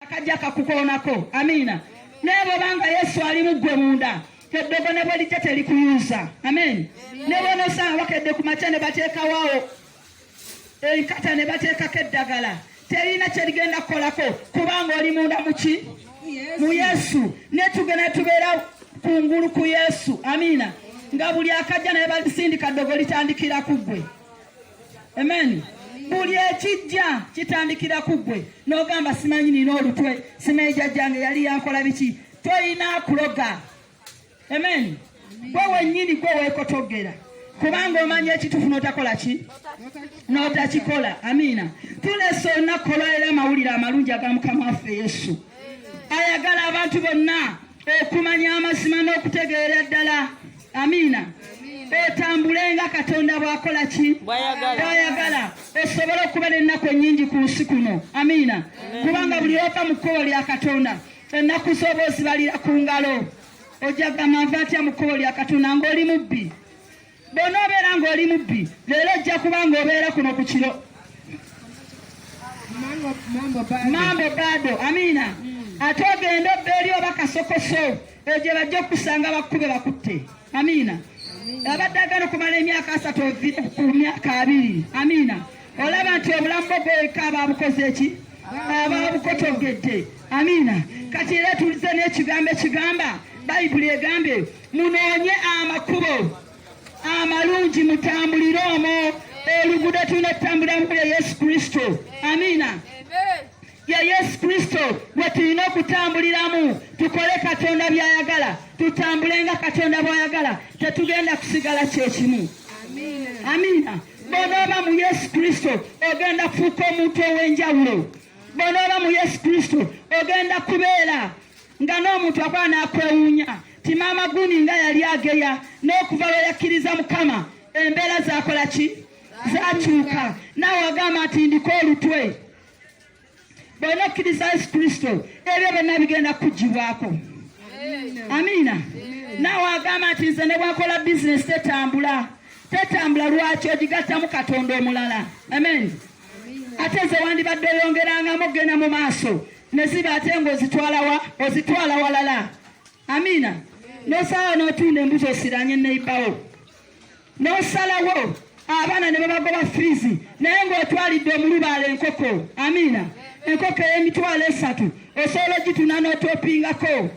akajja kakukoonako. Amina. Nebo banga Yesu ali muggwe munda eddogo ne bwe lijja telikuyuza. Amen. Ne bono saa wakedde ku makya ne bateekawo enkata ne bateekako eddagala terina kye ligenda kukolako kubanga oli munda muki mu Yesu. Ne tugenda tubeera kungulu ku Yesu. Amina. Nga buli akajja naye balisindika ddogo litandikira ku ggwe. Amen. Buli ekijja kitandikira ku ggwe n'ogamba simanyi nina olutwe simanyi jjajjange yali yankola biki. Toyina kuloga. Amen. Gwe wennyini gwe weekotogera kubanga omanyi ekituufu n'otakola ki n'otakikola. Amina. Tulese olunaku olwalero amawulire amalungi aga Mukama waffe Yesu. Ayagala abantu bonna okumanya amazima n'okutegeera ddala. Amina. Otambulenga Katonda bw'akola ki bw'ayagala osobole okuba n'ennaku ennyingi ku nsi kuno. Amina. Kubanga buli opa mu kkubo lya Katonda ennaku z'oba ozibalira ku ngalo ojja gamba nva atya mu kkubo lya Katonda ng'oli mubbi. Bw'onoobeera ng'oli mubbi leero ojja kuba ng'obeera kuno ku kiro mambo bado. Amina. Ate ogenda obba eri oba kasokoso egye bajja okusanga bakkube bakutte. Amina. Abadde agana okumala emyaka 3 ovire ku myaka 2. Amina. Olaba nti obulamu bwo bweka ababukoze eki ababukotogedde. Amina. Kati era tulize n'ekigambo ekigamba Bayibuli egambe munoonye amakubo amalungi mutambulire omwo. Oluguudo tulina tutambuliramu ye Yesu Kristo. Amina. Ya Yesu Kristo we tulina okutambuliramu tukole Katonda by'ayagala tutambulenga Katonda bw'ayagala tetugenda kusigala kyekimu. Amina. Bw'onooba mu Yesu Kristo ogenda kufuuka omuntu ow'enjawulo. Bw'onooba mu Yesu Kristo ogenda kubeera nga n'omuntu akola n'akwewuunya ti maama guni nga yali ageya n'okuva lwe yakkiriza Mukama embeera zakola ki zakyuka. Naawe agamba nti ndiko olutwe. Bw'onokkiriza Yesu Kristo ebyo byonna bigenda kuggyibwako. Amina. Naawe agamba nti nze ne bwakola bizinesi tetambula. Tetambula lwaki ogigattamu Katonda omulala. Amen. Ate ze wandibadde oyongerangamu ogenda mu maaso ne ziba ate ng'ozitwala wa ozitwala walala. Amina. N'osalawo n'otunda embuzi osiranye neibawo n'osalawo abaana ne babagoba fiizi naye ng'otwalidde omulubaala enkoko. Amina. Enkoko ey'emitwalo 3 osobola ogitunda n'otopingako.